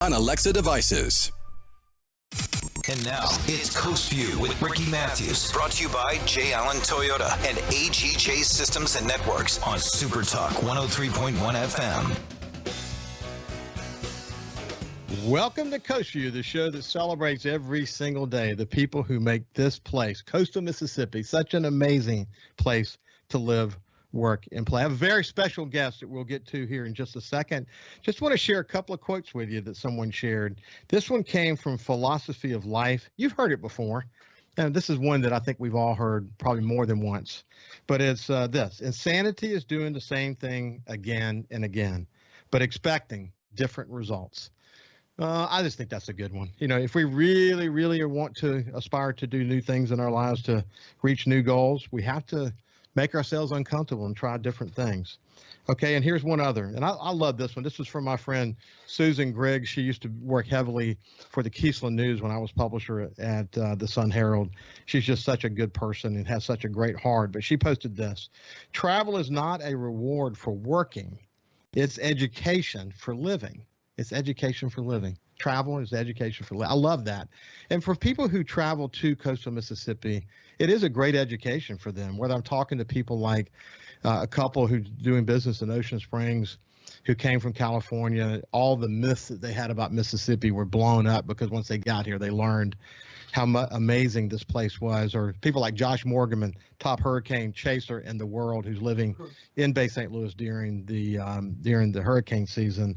on Alexa devices. And now, it's Coast Vue with Ricky Mathews. Brought to you by J. Allen Toyota and AGJ Systems and Networks on SuperTalk 103.1 FM. Welcome to Coast Vue, the show that celebrates every single day the people who make this place, coastal Mississippi, such an amazing place to live, work, and play. I have a very special guest that we'll get to here in just a second. Just want to share a couple of quotes with you that someone shared. This one came from Philosophy of Life. You've heard it before. And this is one that I think we've all heard probably more than once. But it's this: insanity is doing the same thing again and again, but expecting different results. I just think that's a good one. You know, if we really, really want to aspire to do new things in our lives, to reach new goals, we have to make ourselves uncomfortable and try different things. Okay, and here's one other, and I love this one. This was from my friend Susan Griggs. She used to work heavily for the Keesland News when I was publisher at the Sun Herald. She's just such a good person and has such a great heart. But she posted this: travel is not a reward for working, it's education for living. It's education for living. Travel is education for living. I love that. And for people who travel to coastal Mississippi, it is a great education for them. Whether I'm talking to people like a couple who's doing business in Ocean Springs who came from California, all the myths that they had about Mississippi were blown up because once they got here, they learned how amazing this place was. Or people like Josh Morgan, top hurricane chaser in the world, who's living in Bay St. Louis during the hurricane season.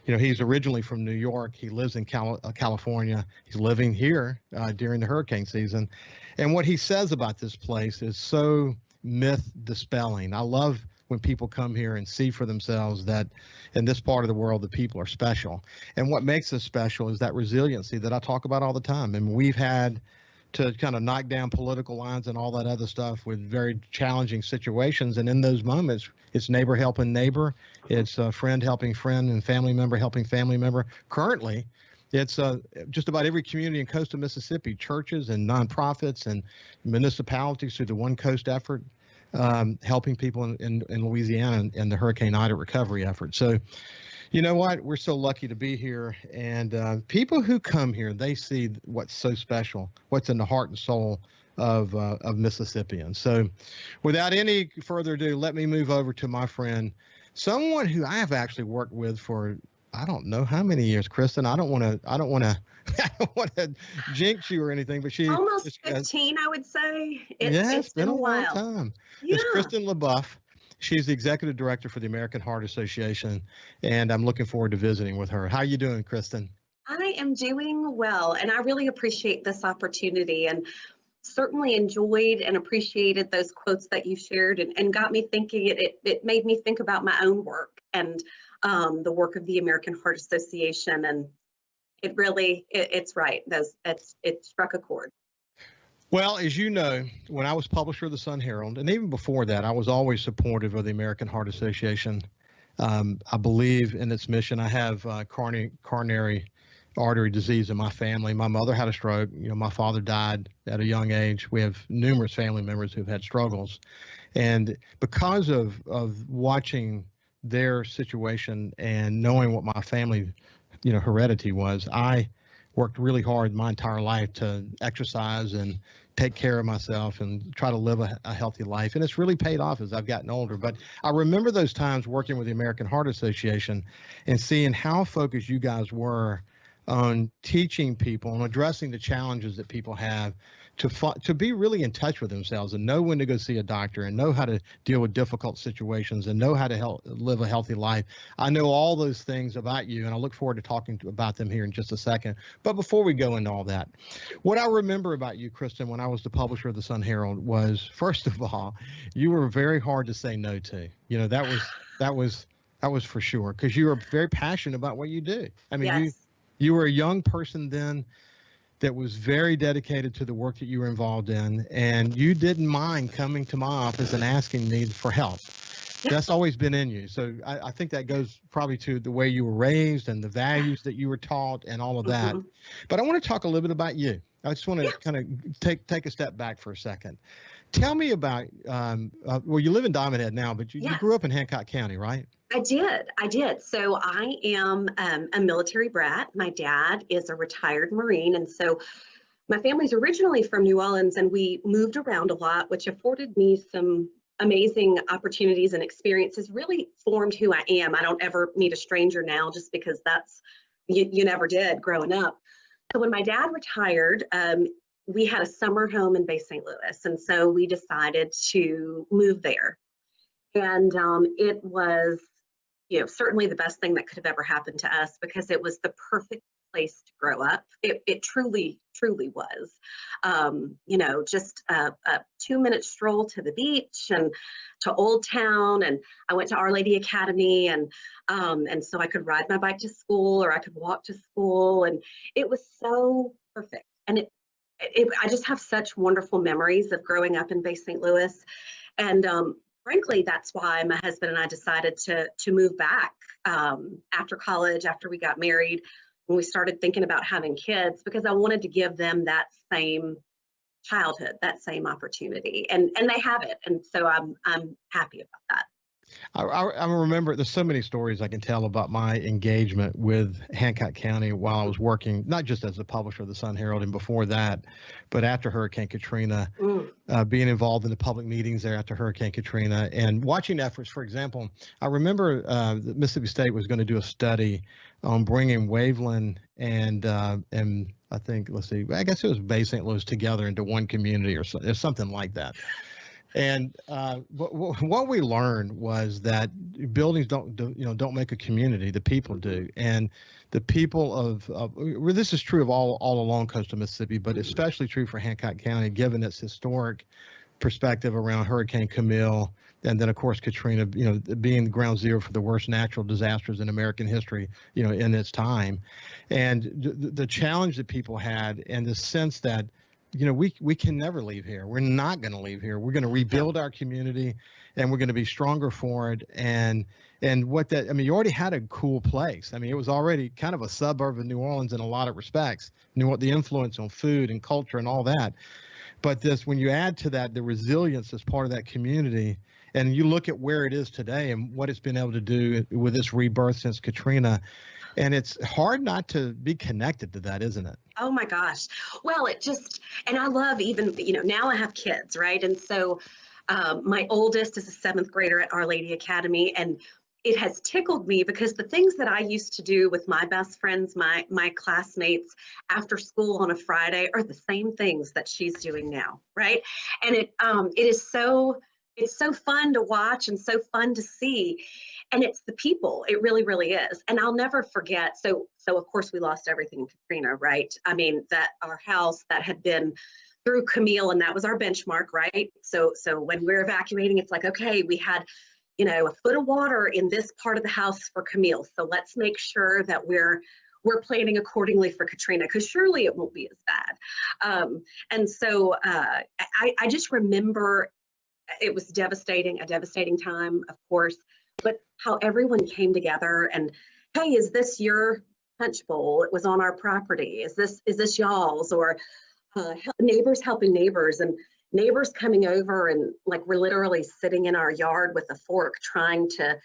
You know, he's originally from New York. He lives in California. He's living here during the hurricane season. And what he says about this place is so myth dispelling. I love when people come here and see for themselves that in this part of the world, the people are special. And what makes us special is that resiliency that I talk about all the time. And we've had to kind of knock down political lines and all that other stuff with very challenging situations. And in those moments, it's neighbor helping neighbor. It's a friend helping friend and family member helping family member. Currently, it's just about every community in coastal Mississippi, churches and nonprofits and municipalities through the One Coast effort, helping people in Louisiana in the Hurricane Ida recovery effort. So, you know what? We're so lucky to be here. And people who come here, they see what's so special, what's in the heart and soul of Mississippians. So without any further ado, let me move over to my friend, someone who I have actually worked with for, I don't know how many years, Christin. I don't want to jinx you or anything, but she almost 15, I would say. It's been a long while. time. Yeah. It's Christin LeBoeuf. She's the executive director for the American Heart Association, and I'm looking forward to visiting with her. How you doing, Christin? I am doing well, and I really appreciate this opportunity, and certainly enjoyed and appreciated those quotes that you shared, and got me thinking. It made me think about my own work and the work of the American Heart Association, and it's right. It struck a chord. Well, as you know, when I was publisher of the Sun Herald, and even before that, I was always supportive of the American Heart Association. I believe in its mission. I have coronary artery disease in my family. My mother had a stroke. You know, my father died at a young age. We have numerous family members who've had struggles. And because of watching their situation and knowing what my family, heredity was, I worked really hard my entire life to exercise and take care of myself and try to live a healthy life. And it's really paid off as I've gotten older. But I remember those times working with the American Heart Association and seeing how focused you guys were on teaching people and addressing the challenges that people have to be really in touch with themselves and know when to go see a doctor and know how to deal with difficult situations and know how to live a healthy life. I know all those things about you, and I look forward to talking about them here in just a second. But before we go into all that, what I remember about you, Christin, when I was the publisher of the Sun Herald was, first of all, you were very hard to say no to. That was for sure, because you were very passionate about what you do. I mean, yes. You were a young person then that was very dedicated to the work that you were involved in, and you didn't mind coming to my office and asking me for help. Yeah. That's always been in you. So I think that goes probably to the way you were raised and the values that you were taught and all of that. Mm-hmm. But I want to talk a little bit about you. I just want to kind of take a step back for a second. Tell me about, well, you live in Diamond Head now, but you grew up in Hancock County, right? I did. So I am a military brat. My dad is a retired Marine. And so my family's originally from New Orleans, and we moved around a lot, which afforded me some amazing opportunities and experiences, really formed who I am. I don't ever meet a stranger now just because you never did growing up. So when my dad retired, we had a summer home in Bay St. Louis. And so we decided to move there. And it was, certainly the best thing that could have ever happened to us, because it was the perfect place to grow up. It truly, truly was. Just a 2-minute stroll to the beach and to Old Town. And I went to Our Lady Academy, and so I could ride my bike to school, or I could walk to school. And it was so perfect. And I just have such wonderful memories of growing up in Bay St. Louis. And frankly, that's why my husband and I decided to move back after college, after we got married, when we started thinking about having kids, because I wanted to give them that same childhood, that same opportunity, and they have it. And so I'm happy about that. I remember there's so many stories I can tell about my engagement with Hancock County while I was working, not just as a publisher of the Sun Herald and before that, but after Hurricane Katrina, being involved in the public meetings there after Hurricane Katrina and watching efforts. For example, I remember that Mississippi State was going to do a study on bringing Waveland and I think, I guess it was Bay St. Louis together into one community or something like that. And what we learned was that buildings don't make a community. The people do, and the people of this is true of all along coastal Mississippi, but especially true for Hancock County, given its historic perspective around Hurricane Camille, and then of course Katrina, being ground zero for the worst natural disasters in American history, in its time, and the challenge that people had, and the sense that, we can never leave here. We're not going to leave here. We're going to rebuild our community, and we're going to be stronger for it. And you already had a cool place. I mean, it was already kind of a suburb of New Orleans in a lot of respects. The influence on food and culture and all that. But when you add to that the resilience as part of that community, and you look at where it is today and what it's been able to do with this rebirth since Katrina, and it's hard not to be connected to that, isn't it? Oh my gosh. Well, and I love even, now I have kids, right? And so my oldest is a 7th grader at Our Lady Academy, and it has tickled me because the things that I used to do with my best friends, my classmates after school on a Friday are the same things that she's doing now, right? And it's so fun to watch and so fun to see. And it's the people, it really, really is. And I'll never forget. So of course we lost everything in Katrina, right? I mean, that our house that had been through Camille, and that was our benchmark, right? So when we're evacuating, it's like, okay, we had, a foot of water in this part of the house for Camille. So let's make sure that we're planning accordingly for Katrina, because surely it won't be as bad. And so I just remember it was a devastating time, of course, but how everyone came together and, hey, is this your punch bowl? It was on our property. Is this y'all's? Or neighbors helping neighbors, and neighbors coming over, and like we're literally sitting in our yard with a fork trying to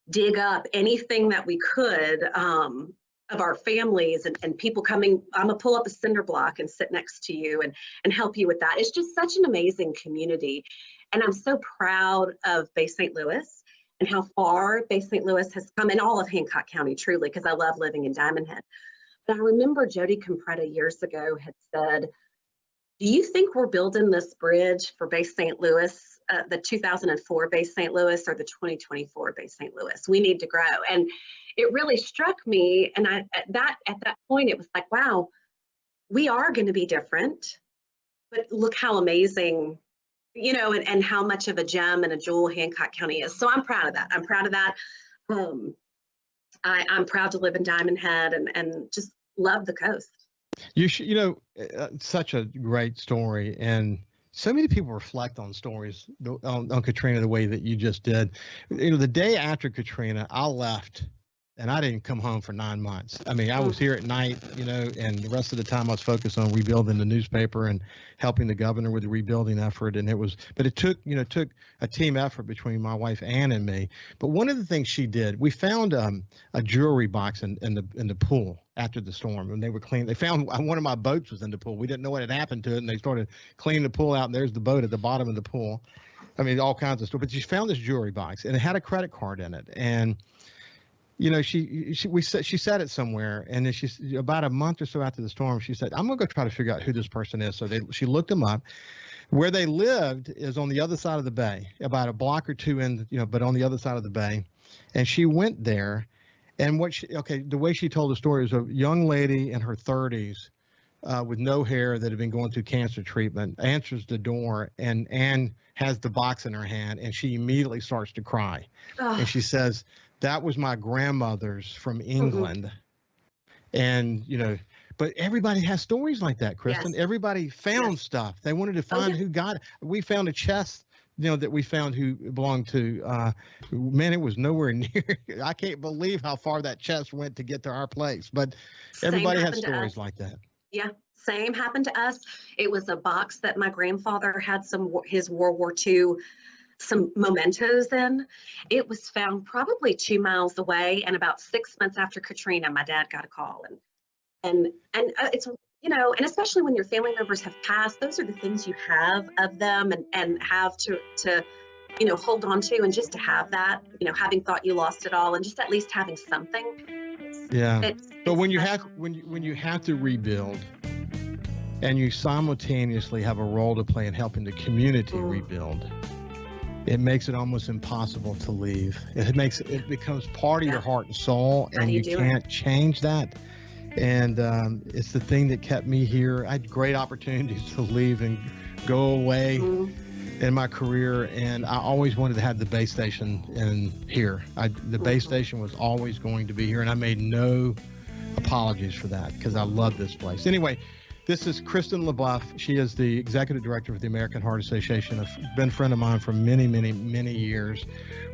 dig up anything that we could of our families, and people coming. I'm gonna pull up a cinder block and sit next to you and help you with that. It's just such an amazing community. And I'm so proud of Bay St. Louis and how far Bay St. Louis has come, and all of Hancock County, truly, because I love living in Diamond Head. But I remember Jody Compretta years ago had said, do you think we're building this bridge for Bay St. Louis, the 2004 Bay St. Louis or the 2024 Bay St. Louis? We need to grow. And it really struck me. And at that point, it was like, wow, we are going to be different, but look how amazing, and how much of a gem and a jewel Hancock County is. So I'm proud of that. I'm proud to live in Diamond Head and just love the coast. Such a great story. And so many people reflect on stories on Katrina the way that you just did. The day after Katrina, I left and I didn't come home for 9 months. I mean, I was here at night, and the rest of the time I was focused on rebuilding the newspaper and helping the governor with the rebuilding effort. And it took a team effort between my wife Ann and me. But one of the things she did, we found a jewelry box in the pool after the storm, and they were cleaning. They found one of my boats was in the pool. We didn't know what had happened to it, and they started cleaning the pool out, and there's the boat at the bottom of the pool. I mean, all kinds of stuff. But she found this jewelry box, and it had a credit card in it. And she said it somewhere, and then about a month or so after the storm, she said, "I'm gonna go try to figure out who this person is." So she looked them up. Where they lived is on the other side of the bay, about a block or two in, but on the other side of the bay. And she went there, and the way she told the story is a young lady in her 30s. With no hair that had been going through cancer treatment, answers the door, and Ann has the box in her hand, and she immediately starts to cry. Oh. And she says, "That was my grandmother's from England." And, but everybody has stories like that, Kristen. Yes. Everybody found stuff. They wanted to find who got it. We found a chest, that we found who belonged to, man, it was nowhere near. I can't believe how far that chest went to get to our place. But everybody has stories like that. Yeah, same happened to us. It was a box that my grandfather had his World War II, some mementos in. It was found probably 2 miles away, and about 6 months after Katrina, my dad got a call. And it's, and especially when your family members have passed, those are the things you have of them and have to hold on to, and just to have that, having thought you lost it all, and just at least having something. Yeah. But when you have to rebuild, and you simultaneously have a role to play in helping the community rebuild, it makes it almost impossible to leave. It becomes part of your heart and soul, and you can't change that. And it's the thing that kept me here. I had great opportunities to leave and go away in my career, and I always wanted to have the base station here. The base station was always going to be here, and I made no apologies for that because I love this place. Anyway, this is Christin LeBoeuf. She is the executive director of the American Heart Association. Been a friend of mine for many, many, many years.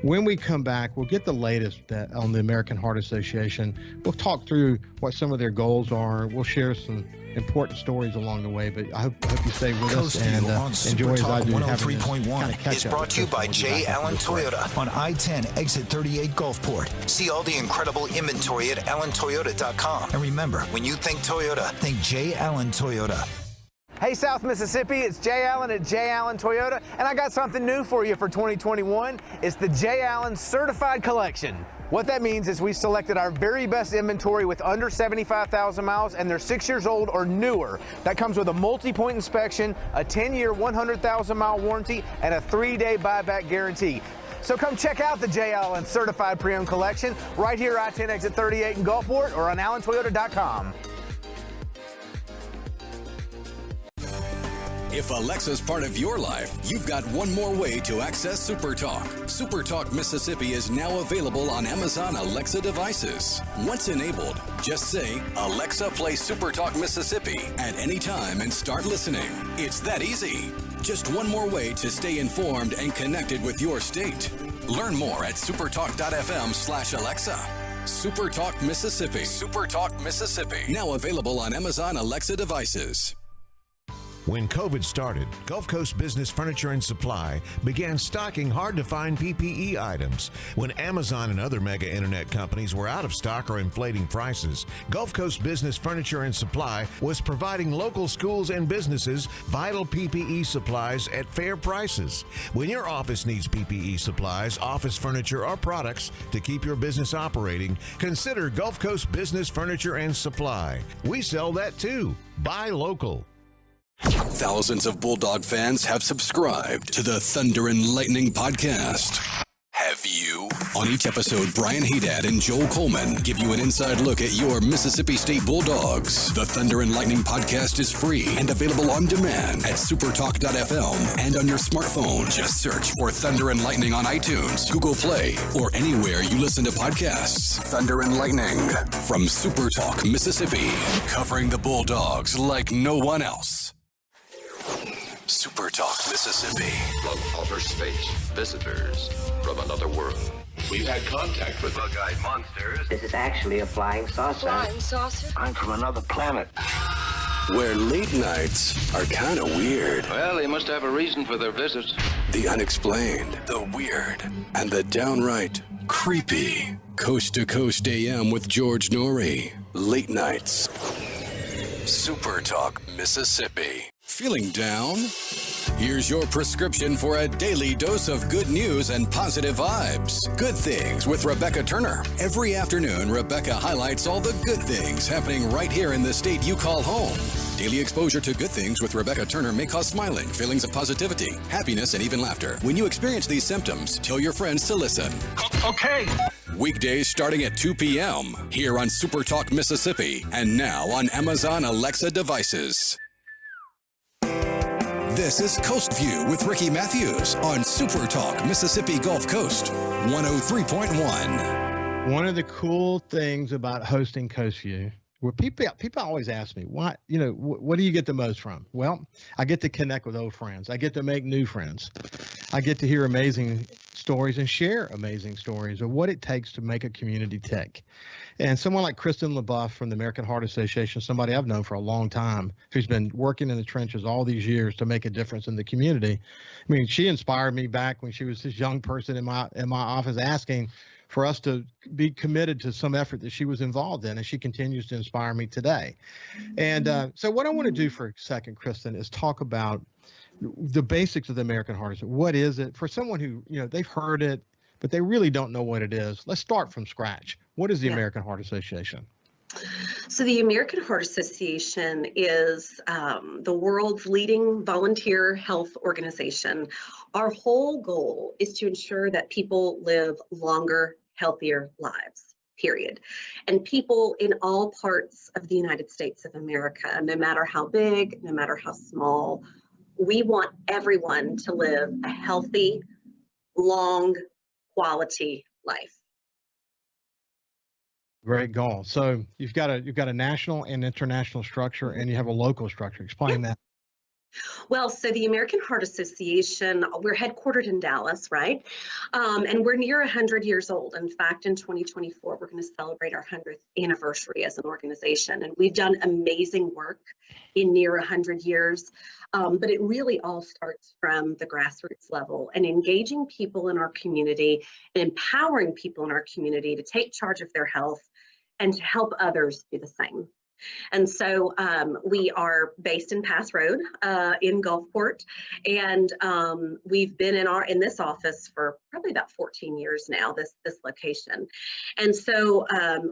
When we come back, we'll get the latest on the American Heart Association. We'll talk through what some of their goals are. We'll share some important stories along the way, but I hope you stay with us and enjoy as I do. 103.1 is brought to you by J. Allen Toyota on I-10 exit 38 Gulfport. See all the incredible inventory at allentoyota.com. And remember, when you think Toyota, think J. Allen Toyota. Hey, South Mississippi, it's Jay Allen at Jay Allen Toyota, and I got something new for you for 2021. It's the Jay Allen Certified Collection. What that means is we selected our very best inventory with under 75,000 miles, and they're 6 years old or newer. That comes with a multi-point inspection, a 10-year, 100,000-mile warranty, and a 3-day buyback guarantee. So come check out the Jay Allen Certified Pre-Owned Collection right here at I-10 exit 38 in Gulfport or on allentoyota.com. If Alexa's part of your life, you've got one more way to access SuperTalk. SuperTalk Mississippi is now available on Amazon Alexa devices. Once enabled, just say, "Alexa, play SuperTalk Mississippi" at any time and start listening. It's that easy. Just one more way to stay informed and connected with your state. Learn more at supertalk.fm/Alexa. SuperTalk Mississippi. SuperTalk Mississippi. Now available on Amazon Alexa devices. When COVID started, Gulf Coast Business Furniture and Supply began stocking hard-to-find PPE items. When Amazon and other mega internet companies were out of stock or inflating prices, Gulf Coast Business Furniture and Supply was providing local schools and businesses vital PPE supplies at fair prices. When your office needs PPE supplies, office furniture, or products to keep your business operating, consider Gulf Coast Business Furniture and Supply. We sell that too. Buy local. Thousands of Bulldog fans have subscribed to the Thunder and Lightning podcast. Have you? On each episode, Brian Haydad and Joel Coleman give you an inside look at your Mississippi State Bulldogs. The Thunder and Lightning podcast is free and available on demand at supertalk.fm and on your smartphone. Just search for Thunder and Lightning on iTunes, Google Play, or anywhere you listen to podcasts. Thunder and Lightning from SuperTalk Mississippi, covering the Bulldogs like no one else. SuperTalk Mississippi. From outer space, visitors from another world. We've had contact with bug-eyed monsters. This is actually a flying saucer. Flying saucer? I'm from another planet. Where late nights are kind of weird. Well, they must have a reason for their visits. The unexplained, the weird, and the downright creepy. Coast to Coast AM with George Norrie. Late nights. SuperTalk, Mississippi. Feeling down? Here's your prescription for a daily dose of good news and positive vibes. Good Things with Rebecca Turner. Every afternoon, Rebecca highlights all the good things happening right here in the state you call home. Daily exposure to Good Things with Rebecca Turner may cause smiling, feelings of positivity, happiness, and even laughter. When you experience these symptoms, tell your friends to listen. Okay. Weekdays starting at 2 p.m. here on SuperTalk Mississippi and now on Amazon Alexa devices. This is Coast Vue with Ricky Mathews on SuperTalk Mississippi Gulf Coast 103.1. One of the cool things about hosting Coast Vue, where people always ask me, what do you get the most from? Well, I get to connect with old friends. I get to make new friends. I get to hear amazing stories and share amazing stories of what it takes to make a community tick. And someone like Christin LeBoeuf from the American Heart Association, somebody I've known for a long time, who's been working in the trenches all these years to make a difference in the community. I mean, she inspired me back when she was this young person in my office asking for us to be committed to some effort that she was involved in, and she continues to inspire me today. And so what I want to do for a second, Christin, is talk about the basics of the American Heart Association. What is it? For someone who, they've heard it, but they really don't know what it is. Let's start from scratch. What is the American Heart Association? So the American Heart Association is the world's leading volunteer health organization. Our whole goal is to ensure that people live longer, healthier lives, period. And people in all parts of the United States of America, no matter how big, no matter how small, we want everyone to live a healthy, long, quality life. Great goal. So you've got a national and international structure, and you have a local structure. Explain that. Well, so the American Heart Association, we're headquartered in Dallas, right? And we're near 100 years old. In fact, in 2024, we're going to celebrate our 100th anniversary as an organization. And we've done amazing work in near 100 years. But it really all starts from the grassroots level and engaging people in our community and empowering people in our community to take charge of their health and to help others do the same. And so we are based in Pass Road in Gulfport, and we've been in this office for probably about 14 years now, this location. And so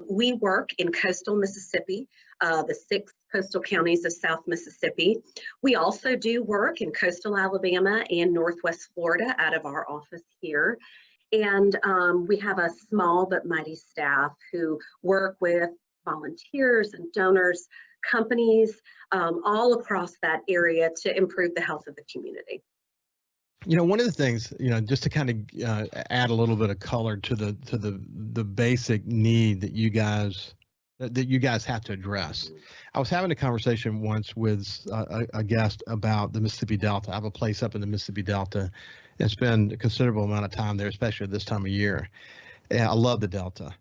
we work in coastal Mississippi, the 6 coastal counties of South Mississippi. We also do work in coastal Alabama and Northwest Florida out of our office here. And we have a small but mighty staff who work with volunteers and donors, companies all across that area to improve the health of the community. One of the things, just to kind of add a little bit of color to the basic need that you guys have to address. I was having a conversation once with a guest about the Mississippi Delta. I have a place up in the Mississippi Delta and spend a considerable amount of time there, especially at this time of year. And I love the Delta.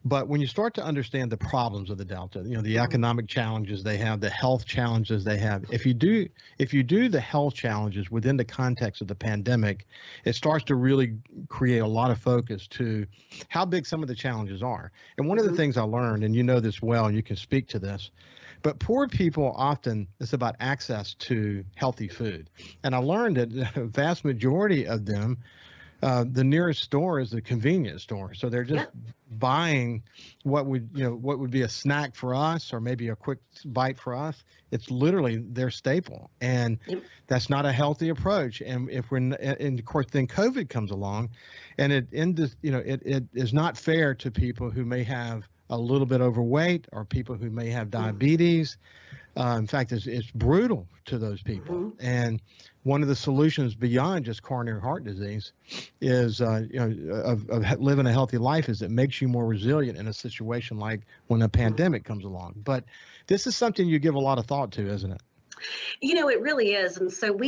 But when you start to understand the problems of the Delta, the economic challenges they have, the health challenges they have, if you do the health challenges within the context of the pandemic, it starts to really create a lot of focus to how big some of the challenges are. And one of the things I learned, and you know this well, and you can speak to this, but poor people often, it's about access to healthy food. And I learned that the vast majority of them, the nearest store is a convenience store. So they're just buying what would be a snack for us, or maybe a quick bite for us. It's literally their staple. And that's not a healthy approach. And and of course, then COVID comes along, and it is not fair to people who may have a little bit overweight, or people who may have diabetes. In fact, it's brutal to those people. And one of the solutions beyond just coronary heart disease is, of living a healthy life, is it makes you more resilient in a situation like when a pandemic comes along. But this is something you give a lot of thought to, isn't it? It really is. And so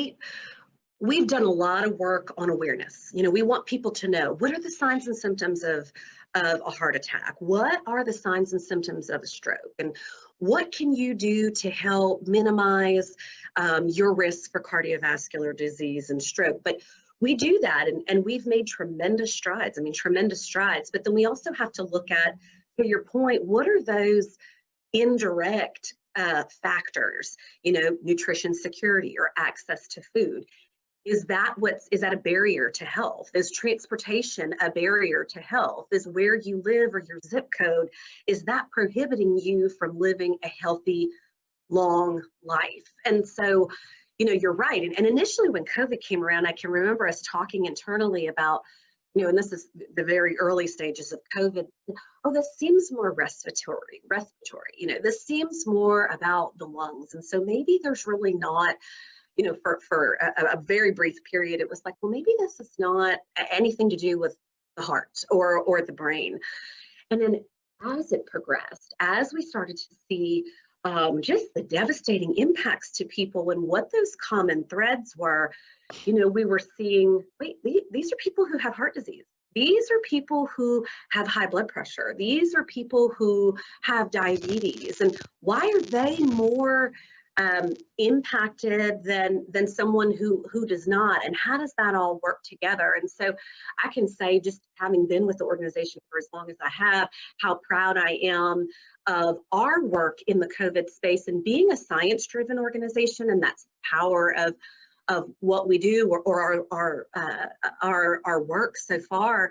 we've done a lot of work on awareness. We want people to know, what are the signs and symptoms of a heart attack? What are the signs and symptoms of a stroke? And what can you do to help minimize your risk for cardiovascular disease and stroke? But we do that, and we've made tremendous strides. But then we also have to look at, to your point, what are those indirect factors? Nutrition security or access to food. Is that a barrier to health? Is transportation a barrier to health? Is where you live or your zip code, is that prohibiting you from living a healthy, long life? And so, you're right. And initially when COVID came around, I can remember us talking internally about, and this is the very early stages of COVID, this seems more respiratory, this seems more about the lungs. And so maybe there's really not, for a very brief period, it was like, well, maybe this is not anything to do with the heart or the brain. And then as it progressed, as we started to see just the devastating impacts to people and what those common threads were, we were seeing, these are people who have heart disease. These are people who have high blood pressure. These are people who have diabetes. And why are they more impacted than someone who does not? And how does that all work together? And so I can say, just having been with the organization for as long as I have, how proud I am of our work in the COVID space and being a science-driven organization. And that's the power of what we do or our work so far.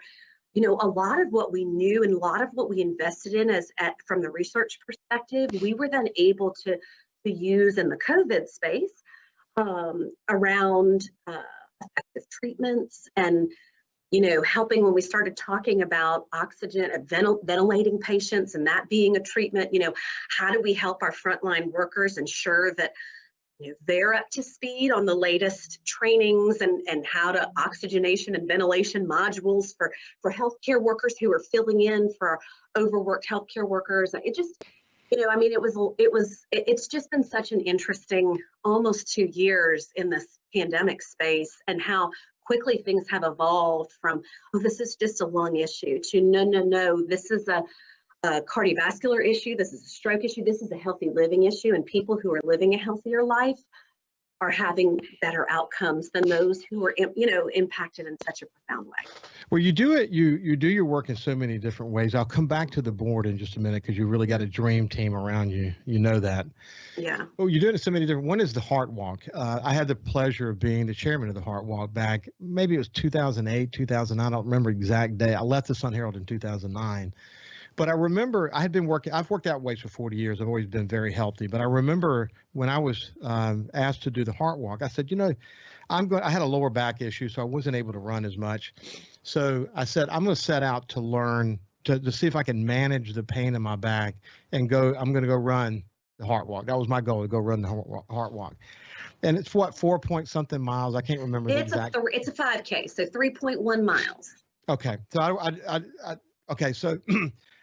A lot of what we knew and a lot of what we invested in from the research perspective, we were then able to use in the COVID space around effective treatments and, helping when we started talking about oxygen, ventilating patients and that being a treatment, how do we help our frontline workers ensure that they're up to speed on the latest trainings and how to oxygenation and ventilation modules for healthcare workers who are filling in for overworked healthcare workers. It just, it's just been such an interesting almost 2 years in this pandemic space, and how quickly things have evolved from, this is just a lung issue, to no, this is a cardiovascular issue, this is a stroke issue, this is a healthy living issue, and people who are living a healthier life are having better outcomes than those who are, impacted in such a profound way. Well, you do it. You do your work in so many different ways. I'll come back to the board in just a minute because you really got a dream team around you. You know that. Yeah. Well, you do it in so many different. One is the Heart Walk. I had the pleasure of being the chairman of the Heart Walk back. Maybe it was 2008, 2009. I don't remember the exact day. I left the Sun Herald in 2009. But I remember I've worked out weights for 40 years. I've always been very healthy. But I remember when I was asked to do the Heart Walk, I said, I had a lower back issue, so I wasn't able to run as much. So I said, I'm going to set out to learn to see if I can manage the pain in my back and I'm going to go run the Heart Walk. That was my goal, to go run the Heart Walk. And it's 4 point something miles. I can't remember the exact. It's a 5K, so 3.1 miles. Okay. So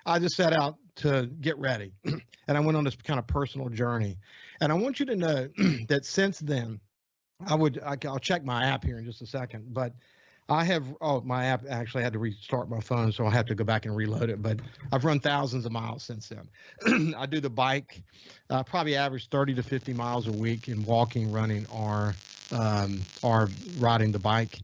I just set out to get ready, and I went on this kind of personal journey. And I want you to know that since then, I'll check my app here in just a second, but my app actually had to restart my phone, so I'll have to go back and reload it. But I've run thousands of miles since then. I do the bike, probably average 30 to 50 miles a week in walking, running, or riding the bike.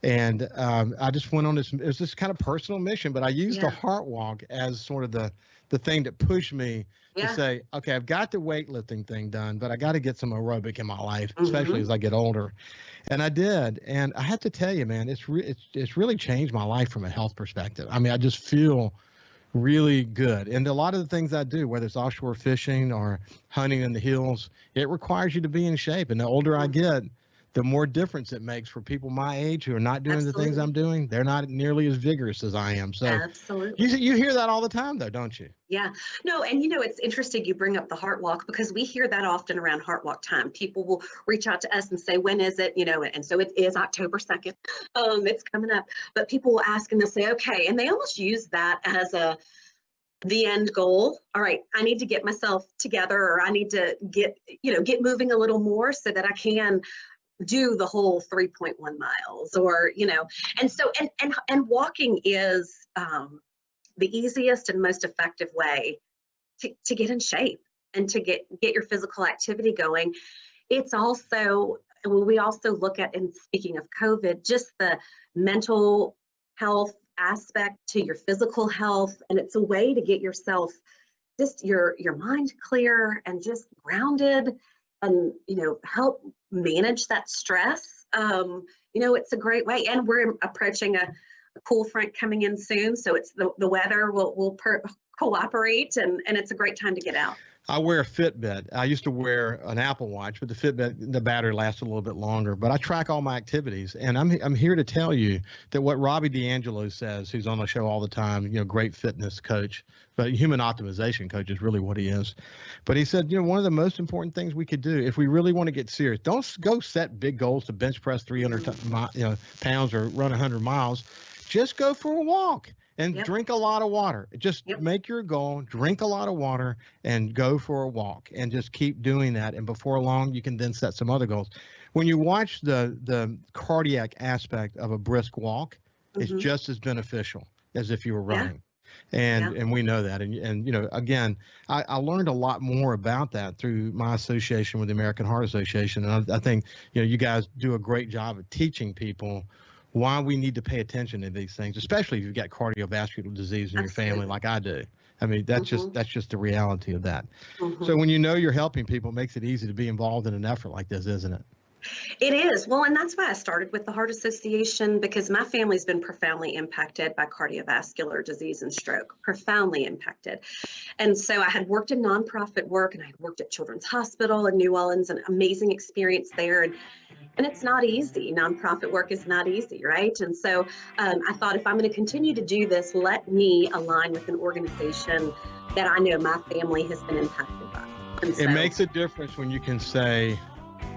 And I just went on it was this kind of personal mission, but I used the Heart Walk as sort of the thing that pushed me to say, okay, I've got the weightlifting thing done, but I got to get some aerobic in my life, especially as I get older. And I did. And I have to tell you, man, it's really changed my life from a health perspective. I mean, I just feel really good. And a lot of the things I do, whether it's offshore fishing or hunting in the hills, it requires you to be in shape. And the older I get, the more difference it makes for people my age who are not doing the things I'm doing. They're not nearly as vigorous as I am. So you hear that all the time, though, don't you? Yeah. No, and it's interesting you bring up the Heart Walk, because we hear that often around Heart Walk time. People will reach out to us and say, when is it? And so it is October 2nd. It's coming up. But people will ask and they'll say, okay. And they almost use that as the end goal. All right, I need to get myself together, or I need to get moving a little more so that I can do the whole 3.1 miles, or, and so, and walking is the easiest and most effective way to get in shape and to get your physical activity going. It's also, we also look at, and speaking of COVID, just the mental health aspect to your physical health. And it's a way to get yourself just your mind clear and just grounded, and, help manage that stress. It's a great way. And we're approaching a cool front coming in soon. So it's the weather will cooperate, and it's a great time to get out. I wear a Fitbit. I used to wear an Apple Watch, but the Fitbit, the battery lasts a little bit longer. But I track all my activities, and I'm here to tell you that what Robbie D'Angelo says, who's on the show all the time, great fitness coach, but human optimization coach is really what he is. But he said, one of the most important things we could do if we really want to get serious, don't go set big goals to bench press 300 pounds or run 100 miles. Just go for a walk. And drink a lot of water. Just make your goal, drink a lot of water, and go for a walk, and just keep doing that. And before long, you can then set some other goals. When you watch the cardiac aspect of a brisk walk, it's just as beneficial as if you were running. And we know that. And again, I learned a lot more about that through my association with the American Heart Association. And I think, you guys do a great job of teaching people why we need to pay attention to these things, especially if you've got cardiovascular disease in your family like I do. I mean, that's just the reality of that. So when you're helping people, it makes it easy to be involved in an effort like this, isn't it? It is. Well, and that's why I started with the Heart Association, because my family's been profoundly impacted by cardiovascular disease and stroke, profoundly impacted. And so I had worked in nonprofit work, and I had worked at Children's Hospital in New Orleans, an amazing experience there. And it's not easy. Nonprofit work is not easy, right? And so I thought, if I'm going to continue to do this, let me align with an organization that I know my family has been impacted by. And it makes a difference when you can say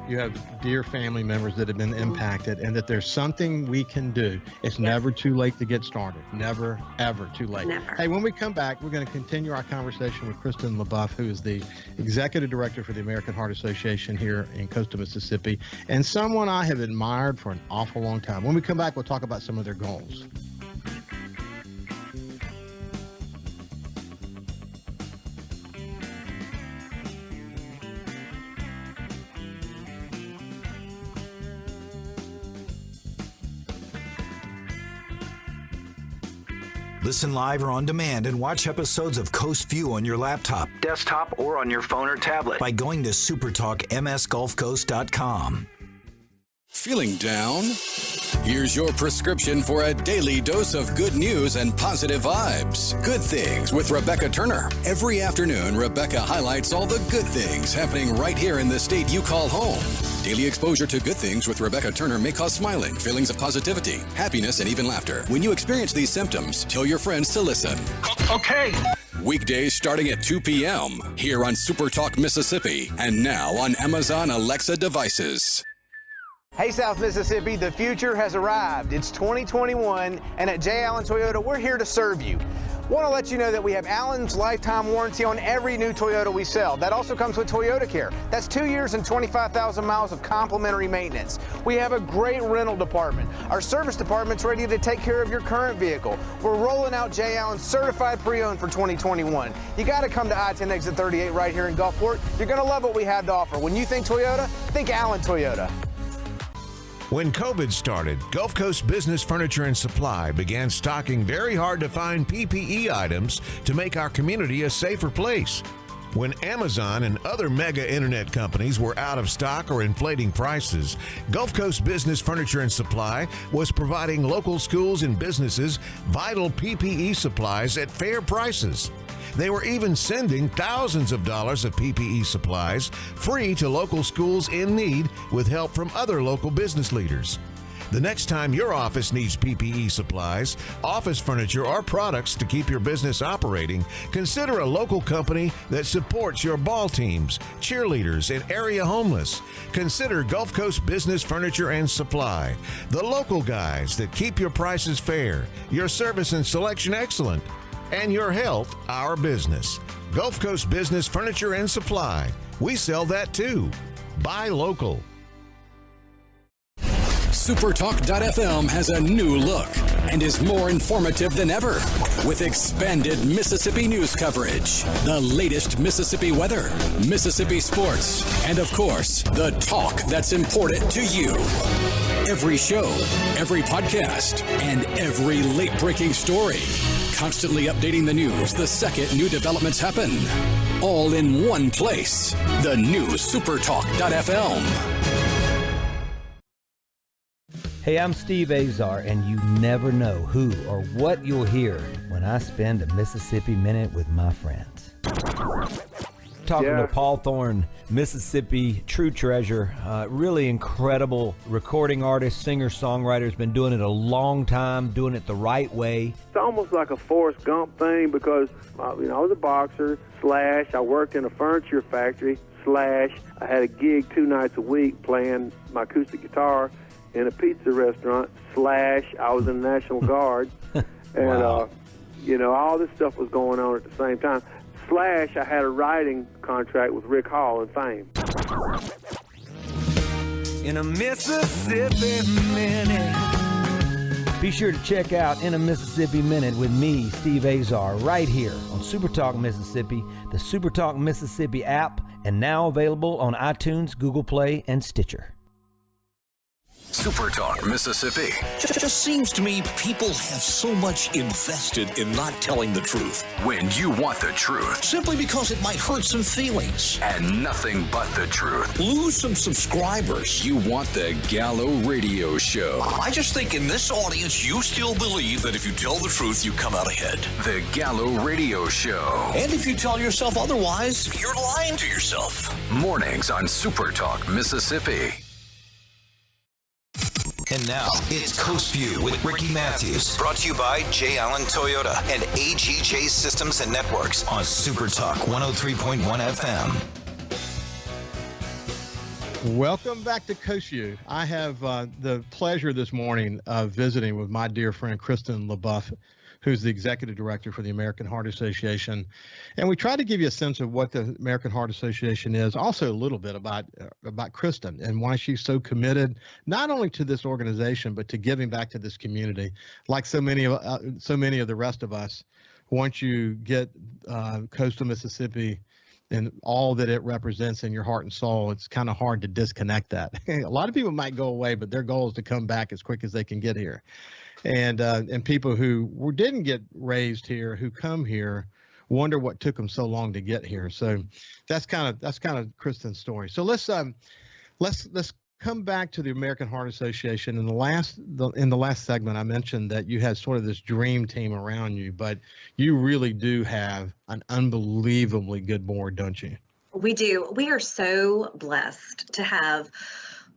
you have dear family members that have been impacted, and that there's something we can do. It's never too late to get started. Never, ever too late. Never. Hey, when we come back, we're going to continue our conversation with Christin LeBoeuf, who is the Executive Director for the American Heart Association here in Coastal Mississippi, and someone I have admired for an awful long time. When we come back, we'll talk about some of their goals. Listen live or on demand and watch episodes of Coast Vue on your laptop, desktop, or on your phone or tablet by going to SuperTalk.msgulfcoast.com. Feeling down? Here's your prescription for a daily dose of good news and positive vibes. Good Things with Rebecca Turner. Every afternoon, Rebecca highlights all the good things happening right here in the state you call home. Daily exposure to Good Things with Rebecca Turner may cause smiling, feelings of positivity, happiness, and even laughter. When you experience these symptoms, tell your friends to listen. Okay. Weekdays starting at 2 p.m. here on SuperTalk Mississippi, and now on Amazon Alexa devices. Hey, South Mississippi, the future has arrived. It's 2021, and at J. Allen Toyota, we're here to serve you. Want to let you know that we have Allen's lifetime warranty on every new Toyota we sell. That also comes with Toyota Care. That's 2 years and 25,000 miles of complimentary maintenance. We have a great rental department. Our service department's ready to take care of your current vehicle. We're rolling out J. Allen certified pre-owned for 2021. You got to come to I-10 exit 38 right here in Gulfport. You're going to love what we have to offer. When you think Toyota, think Allen Toyota. When COVID started, Gulf Coast Business Furniture and Supply began stocking very hard-to-find PPE items to make our community a safer place. When Amazon and other mega internet companies were out of stock or inflating prices, Gulf Coast Business Furniture and Supply was providing local schools and businesses vital PPE supplies at fair prices. They were even sending thousands of dollars of PPE supplies free to local schools in need with help from other local business leaders. The next time your office needs PPE supplies, office furniture, or products to keep your business operating, consider a local company that supports your ball teams, cheerleaders, and area homeless. Consider Gulf Coast Business Furniture and Supply, the local guys that keep your prices fair, your service and selection excellent, and your health our business. Gulf Coast Business Furniture and Supply. We sell that too. Buy local. SuperTalk.fm has a new look and is more informative than ever with expanded Mississippi news coverage, the latest Mississippi weather, Mississippi sports, and of course, the talk that's important to you. Every show, every podcast, and every late-breaking story. Constantly updating the news the second new developments happen. All in one place. The new SuperTalk.fm. Hey, I'm Steve Azar, and you never know who or what you'll hear when I spend a Mississippi Minute with my friends. Talking to Paul Thorne, Mississippi true treasure, really incredible recording artist, singer, songwriter, has been doing it a long time, doing it the right way. It's almost like a Forrest Gump thing because, I was a boxer, / I worked in a furniture factory, / I had a gig 2 nights a week playing my acoustic guitar in a pizza restaurant, / I was in the National Guard, and, Wow. All this stuff was going on at the same time. / I had a writing contract with Rick Hall and Fame. In a Mississippi Minute. Be sure to check out In a Mississippi Minute with me, Steve Azar, right here on SuperTalk Mississippi, the SuperTalk Mississippi app, and now available on iTunes, Google Play, and Stitcher. SuperTalk Mississippi. Just seems to me people have so much invested in not telling the truth. When you want the truth. Simply because it might hurt some feelings. And nothing but the truth. Lose some subscribers. You want the Gallo Radio Show. I just think in this audience, you still believe that if you tell the truth, you come out ahead. The Gallo Radio Show. And if you tell yourself otherwise, you're lying to yourself. Mornings on SuperTalk Mississippi. And now, it's Coast Vue with Ricky Mathews. Brought to you by J. Allen Toyota and AGJ Systems and Networks on Super Talk 103.1 FM. Welcome back to Coast Vue. I have the pleasure this morning of visiting with my dear friend Christin LeBoeuf, who's the executive director for the American Heart Association. And we try to give you a sense of what the American Heart Association is, also a little bit about Christin and why she's so committed, not only to this organization, but to giving back to this community. Like so many of the rest of us, once you get coastal Mississippi and all that it represents in your heart and soul, it's kind of hard to disconnect that. A lot of people might go away, but their goal is to come back as quick as they can get here. And people who didn't get raised here, who come here, wonder what took them so long to get here. So that's kind of Christin's story. So let's come back to the American Heart Association. In the last segment, I mentioned that you had sort of this dream team around you, but you really do have an unbelievably good board, don't you? We do. We are so blessed to have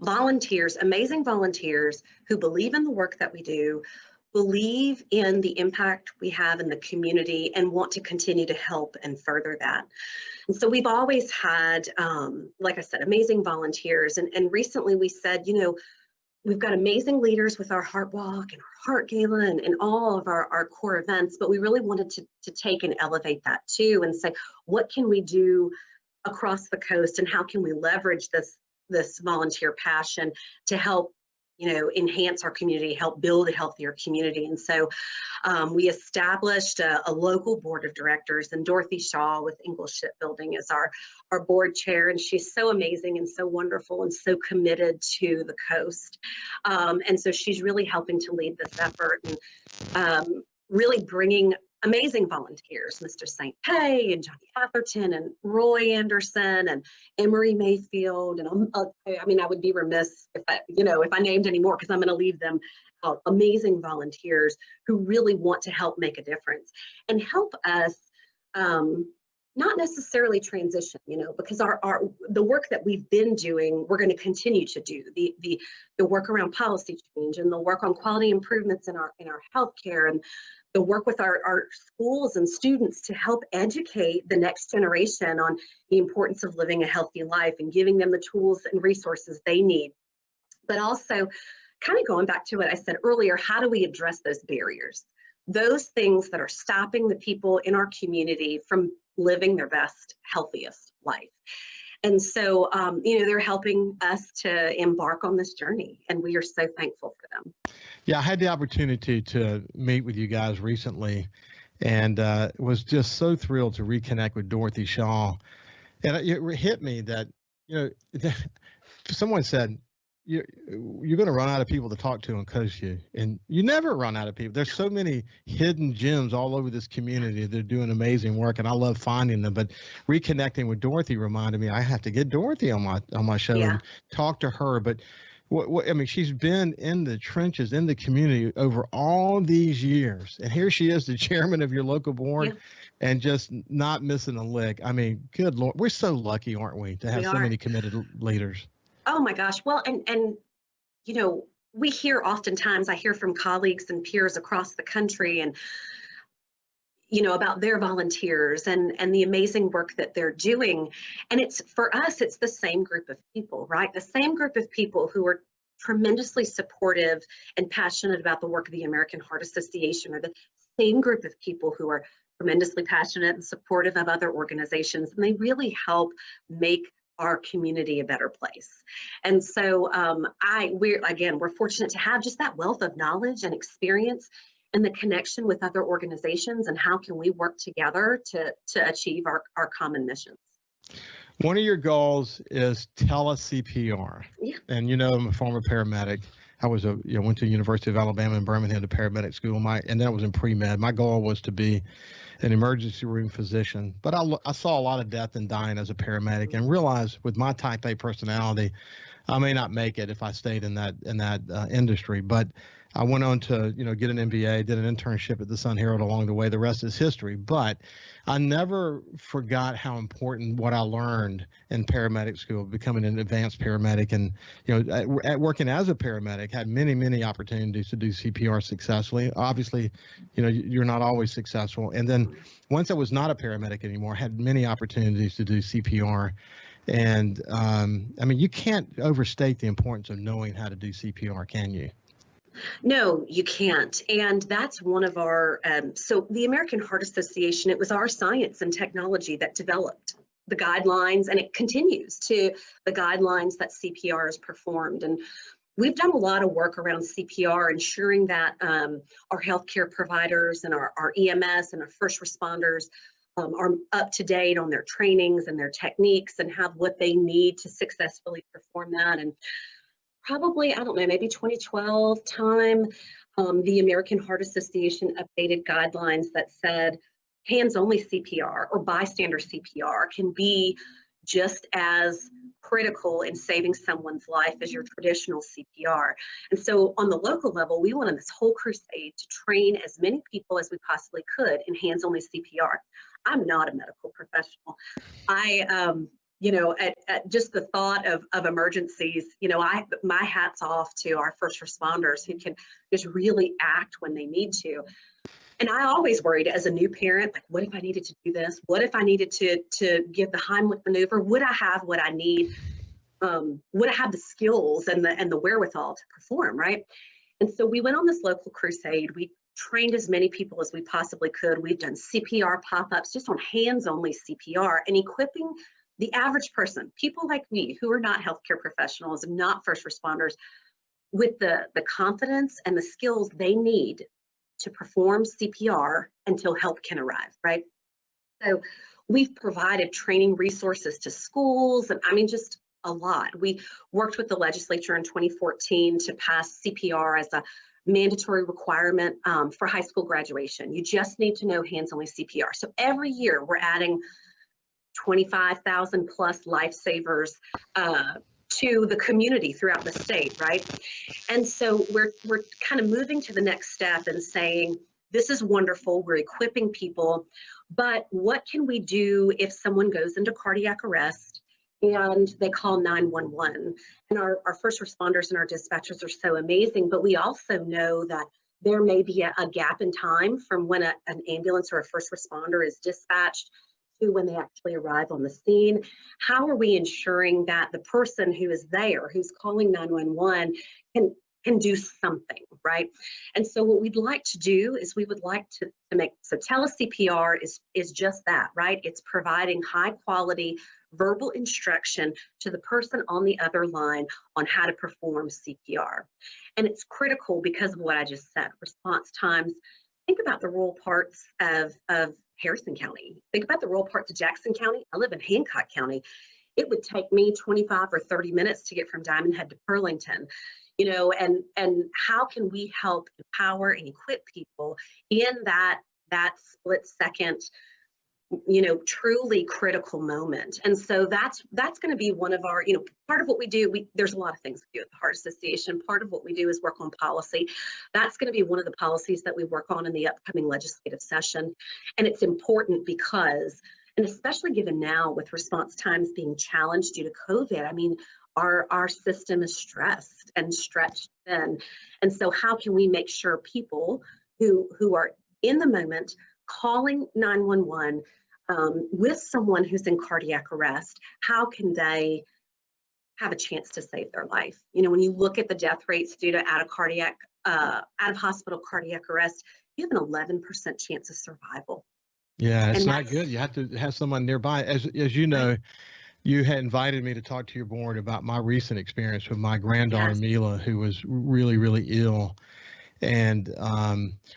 volunteers, amazing volunteers who believe in the work that we do, believe in the impact we have in the community, and want to continue to help and further that. And so we've always had, like I said, amazing volunteers. And recently we said, we've got amazing leaders with our Heart Walk and our Heart Gala and all of our core events, but we really wanted to take and elevate that too and say, what can we do across the coast and how can we leverage this volunteer passion to help, enhance our community, help build a healthier community. And so we established a local board of directors, and Dorothy Shaw with Ingalls Shipbuilding is our board chair. And she's so amazing and so wonderful and so committed to the coast. And so she's really helping to lead this effort and really bringing amazing volunteers, Mr. St. Pay and Johnny Atherton and Roy Anderson and Emery Mayfield. And I would be remiss if I named any more, because I'm going to leave them out. Amazing volunteers who really want to help make a difference and help us not necessarily transition, because the work that we've been doing, we're going to continue to do the work around policy change and the work on quality improvements in our healthcare and the work with our schools and students to help educate the next generation on the importance of living a healthy life and giving them the tools and resources they need. But also kind of going back to what I said earlier, how do we address those barriers? Those things that are stopping the people in our community from living their best, healthiest life. And so, they're helping us to embark on this journey, and we are so thankful for them. Yeah, I had the opportunity to meet with you guys recently, and was just so thrilled to reconnect with Dorothy Shaw. And it hit me that, someone said, you're going to run out of people to talk to on Coast Vue, and you never run out of people. There's so many hidden gems all over this community. They're doing amazing work, and I love finding them. But reconnecting with Dorothy reminded me I have to get Dorothy on my show and talk to her. But I mean, she's been in the trenches, in the community over all these years, and here she is, the chairman of your local board, and just not missing a lick. I mean, good Lord, we're so lucky, aren't we, to have so many committed leaders. Oh my gosh. Well, and we hear oftentimes, I hear from colleagues and peers across the country and, about their volunteers and the amazing work that they're doing. And for us, it's the same group of people, right? The same group of people who are tremendously supportive and passionate about the work of the American Heart Association, or the same group of people who are tremendously passionate and supportive of other organizations. And they really help make our community a better place. And so we're fortunate to have just that wealth of knowledge and experience and the connection with other organizations, and how can we work together to achieve our common missions. One of your goals is tele-CPR. Yeah. And I'm a former paramedic. I was went to University of Alabama in Birmingham, to paramedic school. And then I was in pre-med. My goal was to be an emergency room physician, but I saw a lot of death and dying as a paramedic, and realized with my type A personality, I may not make it if I stayed in that industry. But I went on to get an MBA, did an internship at the Sun Herald along the way. The rest is history. But I never forgot how important what I learned in paramedic school, becoming an advanced paramedic, and at working as a paramedic, had many opportunities to do CPR successfully. Obviously, you're not always successful. And then once I was not a paramedic anymore, had many opportunities to do CPR. And I mean, you can't overstate the importance of knowing how to do CPR, can you? No, you can't. And that's one of our, so the American Heart Association, it was our science and technology that developed the guidelines, and it continues to the guidelines that CPR is performed. And we've done a lot of work around CPR, ensuring that our healthcare providers and our EMS and our first responders are up to date on their trainings and their techniques, and have what they need to successfully perform that. And probably, I don't know, maybe 2012 time, the American Heart Association updated guidelines that said hands-only CPR or bystander CPR can be just as critical in saving someone's life as your traditional CPR. And so on the local level, we went on this whole crusade to train as many people as we possibly could in hands-only CPR. I'm not a medical professional. At just the thought of emergencies, my hat's off to our first responders who can just really act when they need to. And I always worried as a new parent, like, what if I needed to do this? What if I needed to give the Heimlich maneuver? Would I have what I need? Would I have the skills and the wherewithal to perform, right? And so we went on this local crusade. We trained as many people as we possibly could. We've done CPR pop-ups just on hands-only CPR, and equipping the average person, people like me who are not healthcare professionals and not first responders, with the confidence and the skills they need to perform CPR until help can arrive, right? So we've provided training resources to schools, and I mean, just a lot. We worked with the legislature in 2014 to pass CPR as a mandatory requirement for high school graduation. You just need to know hands-only CPR. So every year we're adding 25,000 plus lifesavers to the community throughout the state, right? And so we're kind of moving to the next step and saying, this is wonderful, we're equipping people, but what can we do if someone goes into cardiac arrest and they call 911? And our first responders and our dispatchers are so amazing, but we also know that there may be a gap in time from when an ambulance or a first responder is dispatched to when they actually arrive on the scene. How are we ensuring that the person who is there, who's calling 911, can do something, right? And so what we'd like to do is we would like to make, so tele-CPR is just that, right? It's providing high quality, verbal instruction to the person on the other line on how to perform CPR. And it's critical because of what I just said, response times. Think about the rural parts of Harrison County. Think about the rural parts of Jackson County. I live in Hancock County. It would take me 25 or 30 minutes to get from Diamond Head to Burlington, and how can we help empower and equip people in that split second, truly critical moment. And so that's going to be one of our, part of what we do. There's a lot of things we do at the Heart Association. Part of what we do is work on policy. That's going to be one of the policies that we work on in the upcoming legislative session. And it's important because, and especially given now with response times being challenged due to COVID, I mean, our system is stressed and stretched thin. And so how can we make sure people who are in the moment calling 911 with someone who's in cardiac arrest, how can they have a chance to save their life? When you look at the death rates due to out of hospital cardiac arrest, you have an 11% chance of survival. Yeah, it's not good. You have to have someone nearby. As you know, you had invited me to talk to your board about my recent experience with my granddaughter, Mila, who was really, really ill. And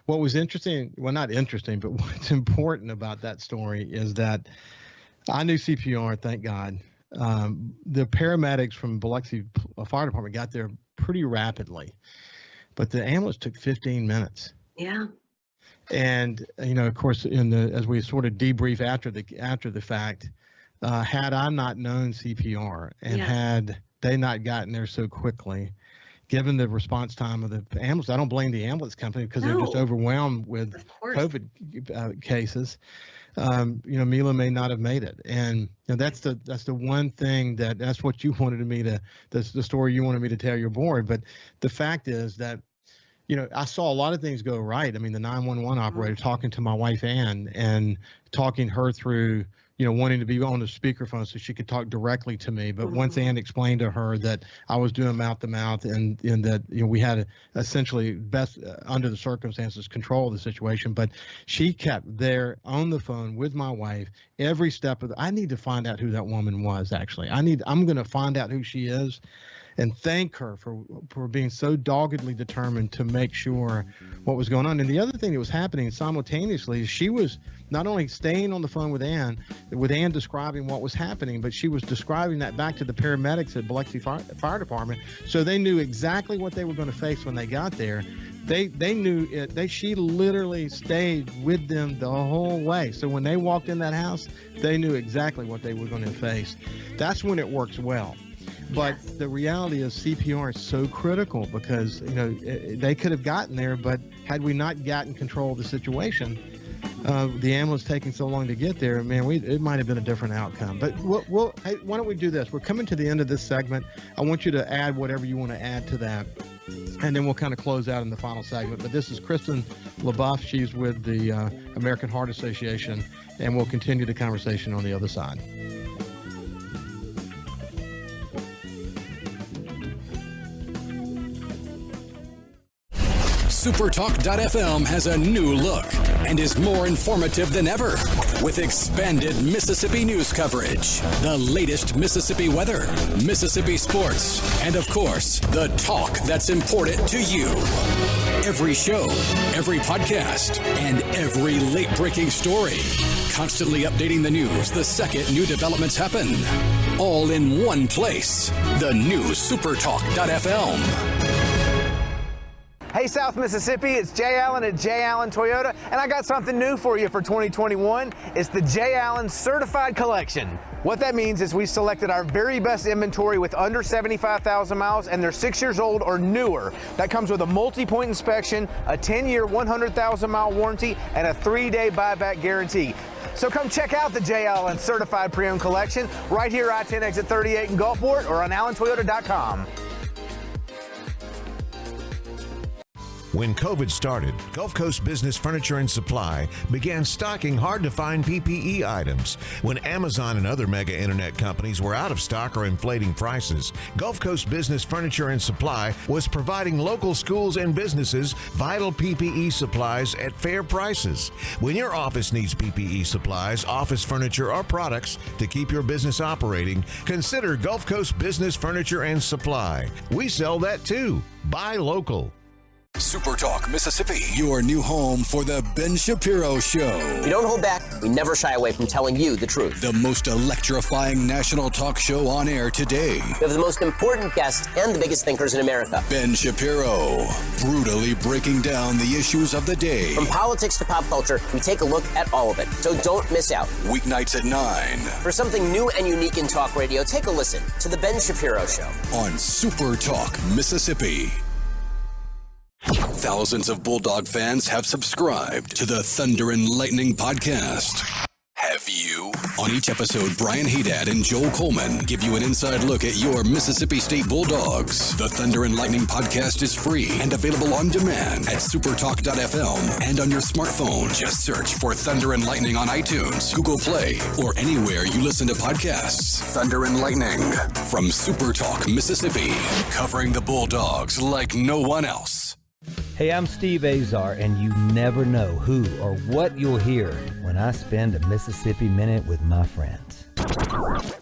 what was interesting, well, not interesting, but what's important about that story is that I knew CPR, thank God. The paramedics from Biloxi Fire Department got there pretty rapidly, but the ambulance took 15 minutes. Yeah. And, of course, as we sort of debrief after the fact, had I not known CPR and had they not gotten there so quickly, given the response time of the ambulance, I don't blame the ambulance company because they're just overwhelmed with COVID cases. Mila may not have made it, and that's the one thing that's what you wanted me to. That's the story you wanted me to tell your board. But the fact is that, I saw a lot of things go right. I mean, the 911 operator talking to my wife Ann and talking her through, wanting to be on the speakerphone so she could talk directly to me. But once Ann explained to her that I was doing mouth to mouth and that we had essentially best under the circumstances control of the situation, but she kept there on the phone with my wife every step of I need to find out who that woman was. Actually, I'm going to find out who she is. And thank her for being so doggedly determined to make sure what was going on. And the other thing that was happening simultaneously is she was not only staying on the phone with Ann describing what was happening, but she was describing that back to the paramedics at Biloxi Fire Department, so they knew exactly what they were going to face when they got there. They knew it. She literally stayed with them the whole way. So when they walked in that house, they knew exactly what they were going to face. That's when it works well. But the reality is CPR is so critical because, they could have gotten there, but had we not gotten control of the situation, the ambulance taking so long to get there, man, it might have been a different outcome. But hey, why don't we do this? We're coming to the end of this segment. I want you to add whatever you want to add to that, and then we'll kind of close out in the final segment. But this is Christin LeBoeuf. She's with the American Heart Association, and we'll continue the conversation on the other side. SuperTalk.fm has a new look and is more informative than ever with expanded Mississippi news coverage, the latest Mississippi weather, Mississippi sports, and of course, the talk that's important to you. Every show, every podcast, and every late-breaking story. Constantly updating the news the second new developments happen. All in one place. The new SuperTalk.fm. Hey, South Mississippi, it's Jay Allen at Jay Allen Toyota, and I got something new for you for 2021. It's the Jay Allen Certified Collection. What that means is we selected our very best inventory with under 75,000 miles, and they're 6 years old or newer. That comes with a multi-point inspection, a 10-year, 100,000-mile warranty, and a 3-day buyback guarantee. So come check out the Jay Allen Certified Pre-Owned Collection right here, I-10 exit 38 in Gulfport, or on allentoyota.com. When COVID started, Gulf Coast Business Furniture and Supply began stocking hard-to-find PPE items. When Amazon and other mega internet companies were out of stock or inflating prices, Gulf Coast Business Furniture and Supply was providing local schools and businesses vital PPE supplies at fair prices. When your office needs PPE supplies, office furniture, or products to keep your business operating, consider Gulf Coast Business Furniture and Supply. We sell that too. Buy local. SuperTalk Mississippi, your new home for the Ben Shapiro Show. We don't hold back. We never shy away from telling you the truth. The most electrifying national talk show on air today. We have the most important guests and the biggest thinkers in America. Ben Shapiro, brutally breaking down the issues of the day. From politics to pop culture, we take a look at all of it. So don't miss out. Weeknights at 9. For something new and unique in talk radio, take a listen to The Ben Shapiro Show. On SuperTalk Mississippi. Thousands of Bulldog fans have subscribed to the Thunder and Lightning podcast. Have you? On each episode, Brian Haydad and Joel Coleman give you an inside look at your Mississippi State Bulldogs. The Thunder and Lightning podcast is free and available on demand at supertalk.fm and on your smartphone. Just search for Thunder and Lightning on iTunes, Google Play, or anywhere you listen to podcasts. Thunder and Lightning from SuperTalk Mississippi, covering the Bulldogs like no one else. Hey, I'm Steve Azar, and you never know who or what you'll hear when I spend a Mississippi Minute with my friends.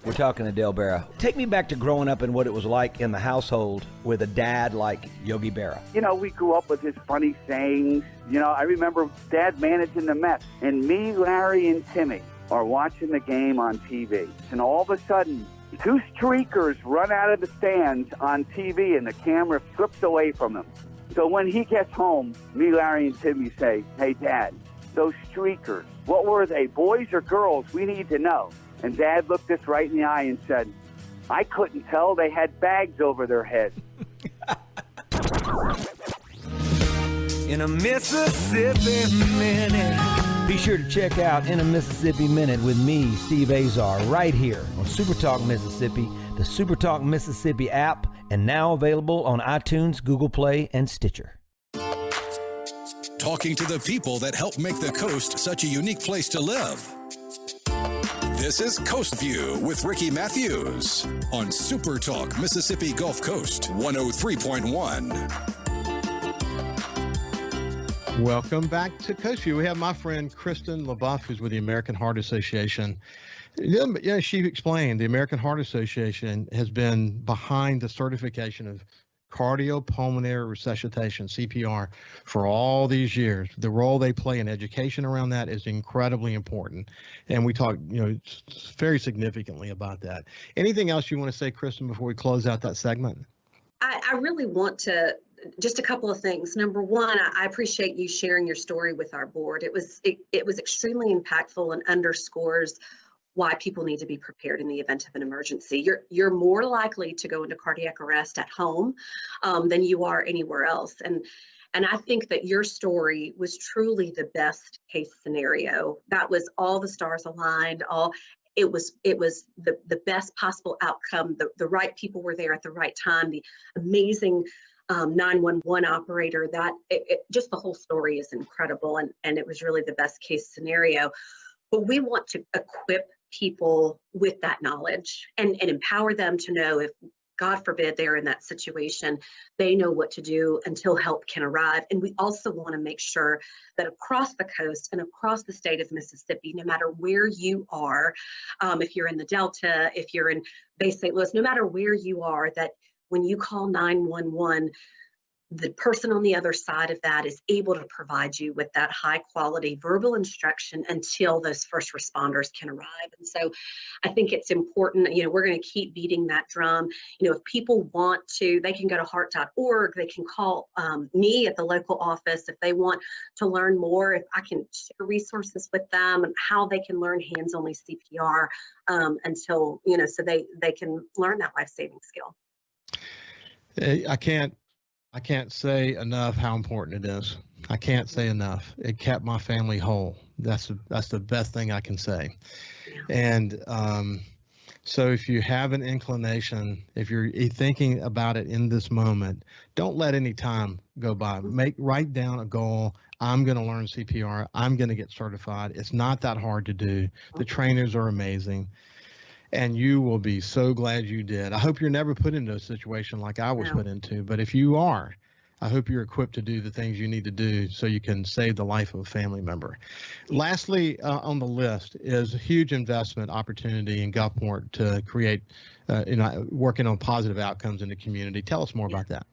We're talking to Dale Berra. Take me back to growing up and what it was like in the household with a dad like Yogi Berra. You know, we grew up with his funny sayings. You know, I remember Dad managing the Mets, and me, Larry, and Timmy are watching the game on TV. And all of a sudden, two streakers run out of the stands on TV, and the camera flips away from them. So when he gets home, me, Larry, and Timmy say, "Hey, Dad, those streakers, what were they, boys or girls? We need to know." And Dad looked us right in the eye and said, "I couldn't tell. They had bags over their heads." In a Mississippi Minute. Be sure to check out In a Mississippi Minute with me, Steve Azar, right here on SuperTalk Mississippi, the SuperTalk Mississippi app, and now available on iTunes, Google Play, and Stitcher. Talking to the people that help make the coast such a unique place to live. This is Coast Vue with Ricky Mathews on SuperTalk Mississippi Gulf Coast 103.1. Welcome back to Coast Vue. We have my friend Christin LeBoeuf, who's with the American Heart Association. Yeah, she explained the American Heart Association has been behind the certification of cardiopulmonary resuscitation, CPR, for all these years. The role they play in education around that is incredibly important. And we talk, very significantly about that. Anything else you want to say, Kristen, before we close out that segment? I really want to, just a couple of things. Number one, I appreciate you sharing your story with our board. It was extremely impactful and underscores why people need to be prepared in the event of an emergency. You're more likely to go into cardiac arrest at home than you are anywhere else. And I think that your story was truly the best case scenario. That was all the stars aligned, it was the best possible outcome. The right people were there at the right time, the amazing 911 operator, just the whole story is incredible. And it was really the best case scenario. But we want to equip people with that knowledge and empower them to know if, God forbid, they're in that situation, they know what to do until help can arrive. And we also want to make sure that across the coast and across the state of Mississippi, no matter where you are, if you're in the Delta, if you're in Bay St. Louis, no matter where you are, that when you call 911, the person on the other side of that is able to provide you with that high quality verbal instruction until those first responders can arrive. And so I think it's important, we're going to keep beating that drum. If people want to, they can go to heart.org, they can call me at the local office if they want to learn more, if I can share resources with them and how they can learn hands-only CPR until, so they can learn that life-saving skill. I can't say enough how important it is. I can't say enough. It kept my family whole. That's the best thing I can say. And So if you have an inclination, if you're thinking about it in this moment, don't let any time go by. Write down a goal. I'm going to learn CPR. I'm going to get certified. It's not that hard to do. The trainers are amazing. And you will be so glad you did. I hope you're never put into a situation like I was put into. But if you are, I hope you're equipped to do the things you need to do so you can save the life of a family member. Lastly, on the list is a huge investment opportunity in Gulfport to create, working on positive outcomes in the community. Tell us more about that.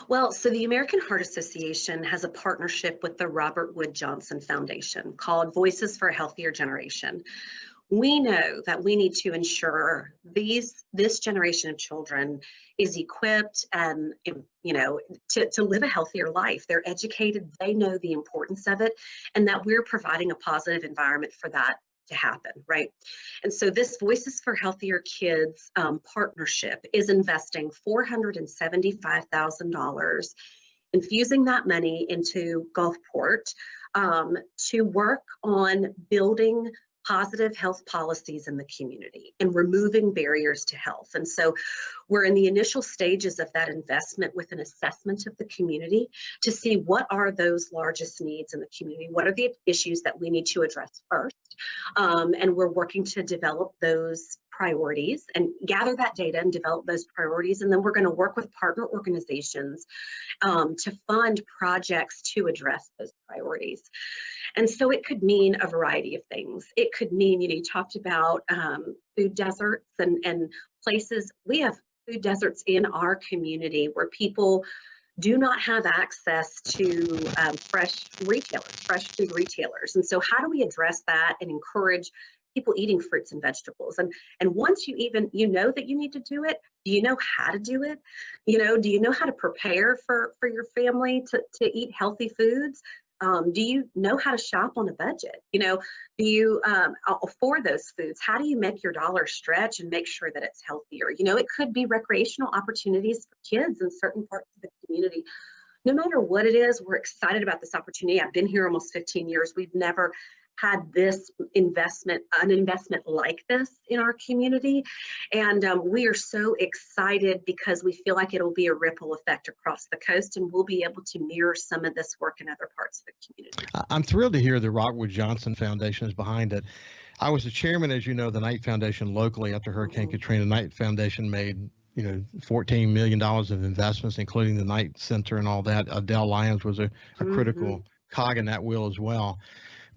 Well, so the American Heart Association has a partnership with the Robert Wood Johnson Foundation called Voices for a Healthier Generation. We know that we need to ensure this generation of children is equipped and, to live a healthier life. They're educated, they know the importance of it, and that we're providing a positive environment for that to happen, right? And so this Voices for Healthier Kids partnership is investing $475,000, infusing that money into Gulfport to work on building positive health policies in the community and removing barriers to health. And so we're in the initial stages of that investment with an assessment of the community to see what are those largest needs in the community, what are the issues that we need to address first. And we're working to develop those priorities and gather that data and develop those priorities. And then we're going to work with partner organizations to fund projects to address those priorities. And so it could mean a variety of things. It could mean, you talked about food deserts and places. We have food deserts in our community where people do not have access to fresh food retailers. And so how do we address that and encourage people eating fruits and vegetables? And once you know that you need to do it, do you know how to do it? Do you know how to prepare for your family to eat healthy foods? Do you know how to shop on a budget? Do you afford those foods? How do you make your dollar stretch and make sure that it's healthier? It could be recreational opportunities for kids in certain parts of the community. No matter what it is, we're excited about this opportunity. I've been here almost 15 years. We've never had an investment like this in our community. And we are so excited because we feel like it'll be a ripple effect across the coast, and we'll be able to mirror some of this work in other parts of the community. I'm thrilled to hear the Rockwood Johnson Foundation is behind it. I was the chairman, as you know, the Knight Foundation locally after Hurricane Katrina. Knight Foundation made $14 million of investments, including the Knight Center and all that. Dell Lyons was a critical cog in that wheel as well.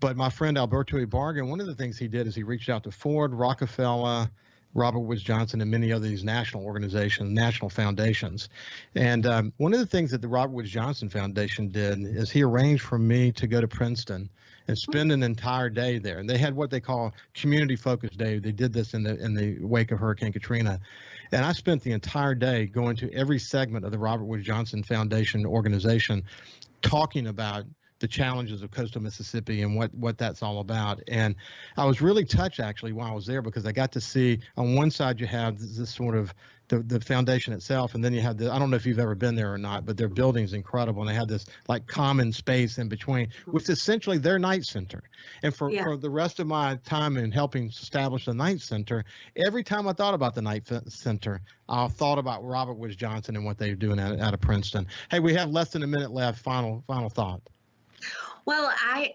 But my friend Alberto Ibarga, one of the things he did is he reached out to Ford, Rockefeller, Robert Wood Johnson, and many of these national organizations, national foundations. And one of the things that the Robert Wood Johnson Foundation did is he arranged for me to go to Princeton and spend an entire day there. And they had what they call community focus day. They did this in the wake of Hurricane Katrina. And I spent the entire day going to every segment of the Robert Wood Johnson Foundation organization, talking about the challenges of coastal Mississippi and what that's all about. And I was really touched actually while I was there, because I got to see on one side you have this sort of the foundation itself, and then you have I don't know if you've ever been there or not, but their building's incredible, and they have this like common space in between, which is essentially their Knight Center. And for the rest of my time in helping establish the Knight Center, every time I thought about the Knight Center, I thought about Robert Wood Johnson and what they're doing out of Princeton. Hey, we have less than a minute left. Final thought. Well, I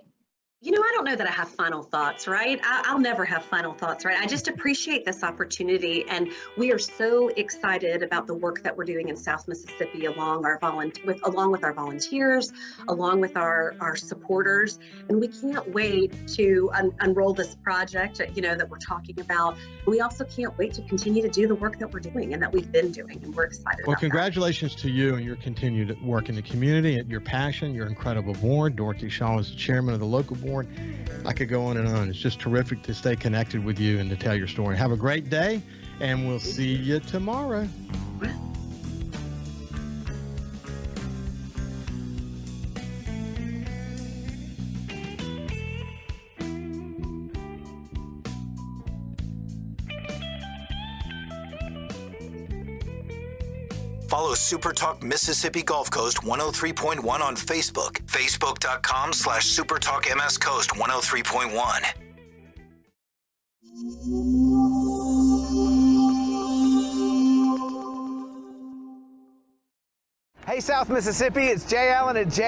don't know that I have final thoughts, right? I'll never have final thoughts, right? I just appreciate this opportunity, and we are so excited about the work that we're doing in South Mississippi along with our volunteers, along with our supporters, and we can't wait to unroll this project, that we're talking about. We also can't wait to continue to do the work that we're doing and that we've been doing, and we're excited. Well, congratulations to you and your continued work in the community, your passion, your incredible board. Dorothy Shaw is the chairman of the local board. I could go on and on. It's just terrific to stay connected with you and to tell your story. Have a great day, and we'll see you tomorrow. Follow SuperTalk Mississippi Gulf Coast 103.1 on Facebook. Facebook.com/SuperTalk MS Coast 103.1. Hey, South Mississippi, it's Jay Allen at Jay